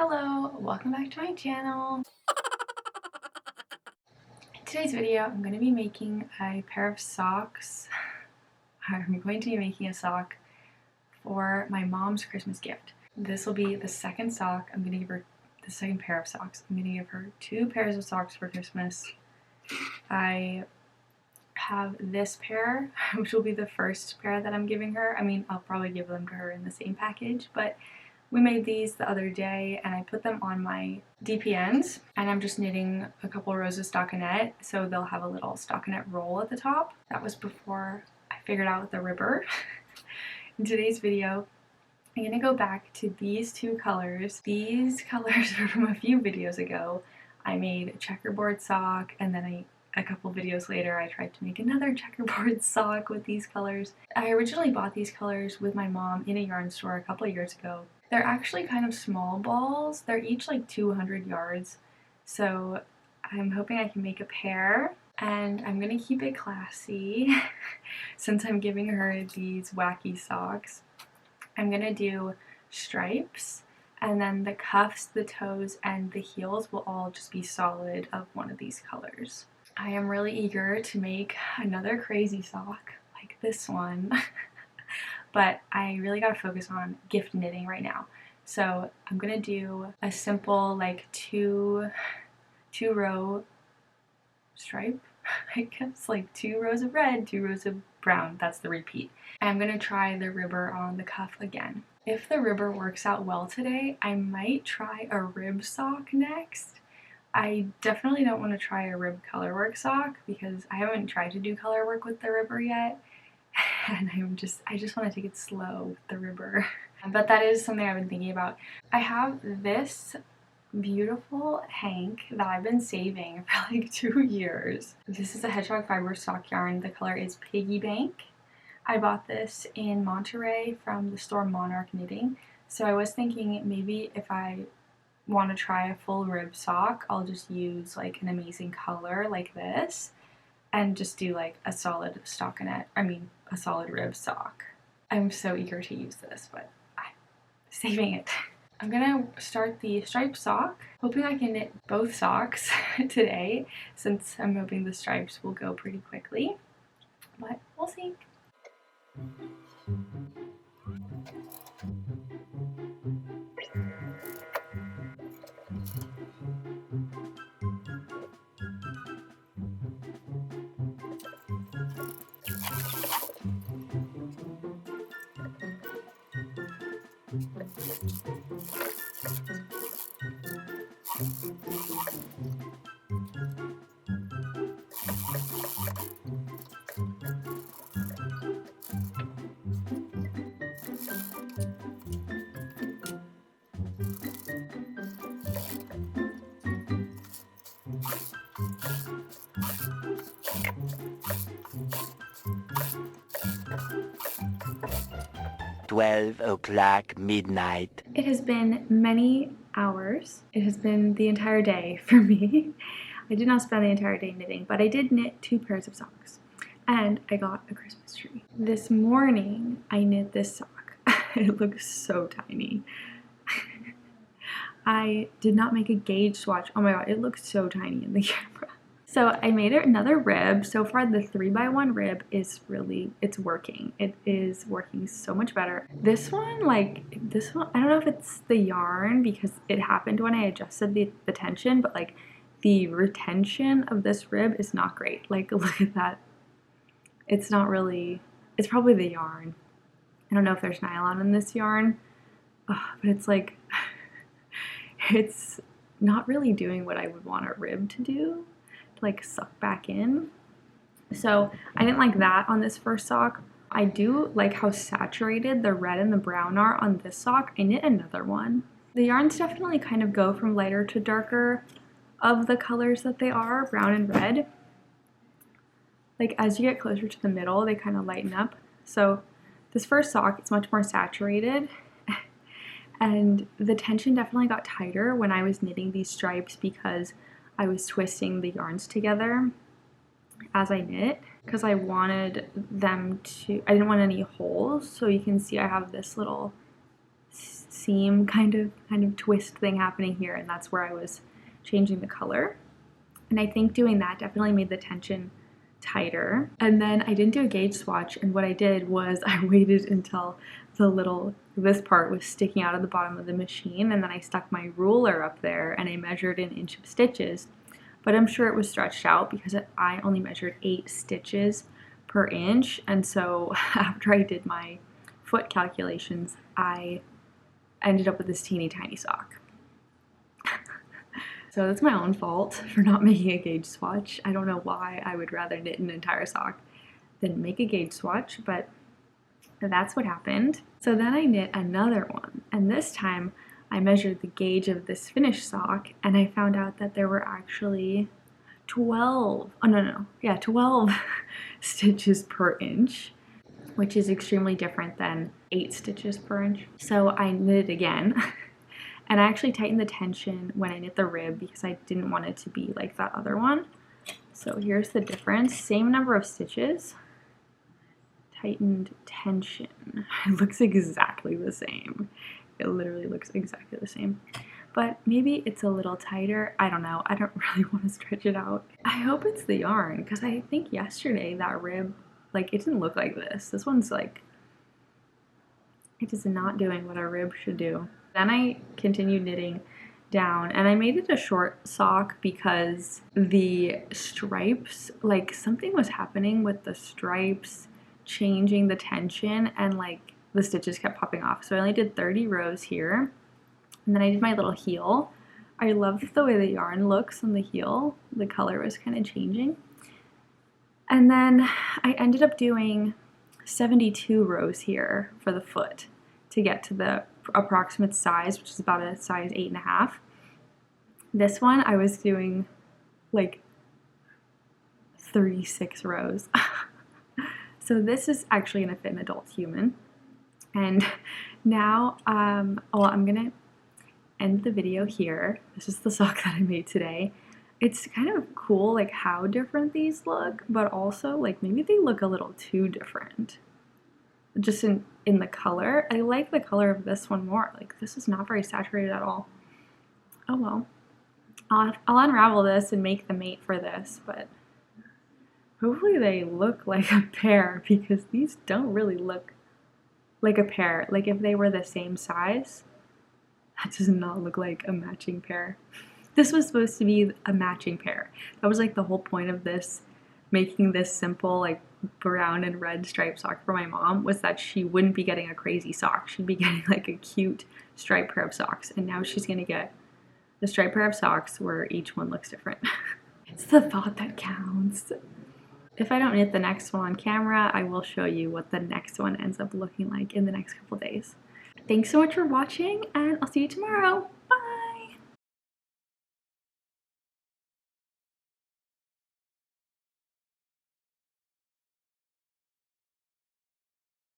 Hello, welcome back to my channel. In today's video, I'm going to be making a pair of socks. I'm going to be making a sock for my mom's Christmas gift. This will be the second sock. I'm going to give her the second pair of socks. I'm going to give her 2 pairs of socks for Christmas. I have this pair, which will be the first pair that I'm giving her. I mean, I'll probably give them to her in the same package, but we made these the other day and I put them on my DPNs, and I'm just knitting a couple rows of stockinette so they'll have a little stockinette roll at the top. That was before I figured out the ribber. In today's video, I'm gonna go back to these 2 colors. These colors are from a few videos ago. I made a checkerboard sock, and then a couple videos later I tried to make another checkerboard sock with these colors. I originally bought these colors with my mom in a yarn store a couple years ago. They're actually kind of small balls. They're each like 200 yards. So I'm hoping I can make a pair, and I'm gonna keep it classy since I'm giving her these wacky socks. I'm gonna do stripes, and then the cuffs, the toes, and the heels will all just be solid of one of these colors. I am really eager to make another crazy sock like this one. But I really gotta focus on gift knitting right now. So I'm gonna do a simple like two row stripe, I guess, like 2 rows of red, 2 rows of brown. That's the repeat. And I'm gonna try the ribber on the cuff again. If the ribber works out well today, I might try a rib sock next. I definitely don't want to try a rib colorwork sock because I haven't tried to do colorwork with the ribber yet. And I just want to take it slow with the ribber. But that is something I've been thinking about. I have this beautiful hank that I've been saving for like 2 years. This is a hedgehog fiber sock yarn. The color is Piggy Bank. I bought this in Monterey from the store Monarch Knitting. So I was thinking maybe if I want to try a full rib sock, I'll just use like an amazing color like this and just do like a solid stockinette, a solid rib sock. I'm so eager to use this, but I'm saving it. I'm gonna start the striped sock, hoping I can knit both socks today, since I'm hoping the stripes will go pretty quickly, but we'll see. 12 o'clock midnight. It has been many hours. It has been the entire day for me. I did not spend the entire day knitting, but I did knit 2 pairs of socks. And I got a Christmas tree. This morning, I knit this sock. It looks so tiny. I did not make a gauge swatch. Oh my god, it looks so tiny in the camera. So I made another rib. So far the 3x1 rib is really, it's working. It is working so much better. This one, I don't know if it's the yarn because it happened when I adjusted the tension, but like the retention of this rib is not great. Like look at that. It's not really, it's probably the yarn. I don't know if there's nylon in this yarn, but it's like, it's not really doing what I would want a rib to do. Like suck back in. So I didn't like that on this first sock. I do like how saturated the red and the brown are on this sock. I knit another one. The yarns definitely kind of go from lighter to darker of the colors that they are, brown and red. Like as you get closer to the middle, they kind of lighten up. So this first sock, it's much more saturated. And the tension definitely got tighter when I was knitting these stripes because I was twisting the yarns together as I knit because I wanted them to, I didn't want any holes. So you can see I have this little seam kind of twist thing happening here, and that's where I was changing the color. And I think doing that definitely made the tension tighter. And then I didn't do a gauge swatch, and what I did was I waited until this part was sticking out of the bottom of the machine, and then I stuck my ruler up there and I measured an inch of stitches. But I'm sure it was stretched out because I only measured 8 stitches per inch, and so after I did my foot calculations, I ended up with this teeny tiny sock. So that's my own fault for not making a gauge swatch. I don't know why I would rather knit an entire sock than make a gauge swatch, but that's what happened. So then I knit another one, and this time I measured the gauge of this finished sock, and I found out that there were actually 12 stitches per inch, which is extremely different than 8 stitches per inch. So I knit it again. And I actually tightened the tension when I knit the rib because I didn't want it to be like that other one. So here's the difference. Same number of stitches, tightened tension. It looks exactly the same. It literally looks exactly the same. But maybe it's a little tighter. I don't know. I don't really want to stretch it out. I hope it's the yarn because I think yesterday that rib, like, it didn't look like this. This one's like, it is not doing what a rib should do. Then I continued knitting down, and I made it a short sock because the stripes, like, something was happening with the stripes changing the tension, and like the stitches kept popping off. So I only did 30 rows here, and then I did my little heel. I love the way the yarn looks on the heel. The color was kind of changing. And then I ended up doing 72 rows here for the foot to get to the approximate size, which is about a size 8.5. This one I was doing like 36 rows. So this is actually gonna fit an adult human. And now, well, I'm gonna end the video here. This is the sock that I made today. It's kind of cool, like, how different these look, but also, like, maybe they look a little too different. Just in the color. I like the color of this one more. Like, this is not very saturated at all. Oh well. I'll unravel this and make the mate for this, but hopefully they look like a pair because these don't really look like a pair. Like, if they were the same size, that does not look like a matching pair. This was supposed to be a matching pair. That was like the whole point of this, making this simple, like, brown and red striped sock for my mom, was that she wouldn't be getting a crazy sock. She'd be getting like a cute striped pair of socks, and now she's gonna get the striped pair of socks where each one looks different. It's the thought that counts. If I don't knit the next one on camera, I will show you what the next one ends up looking like in the next couple days. Thanks so much for watching, and I'll see you tomorrow.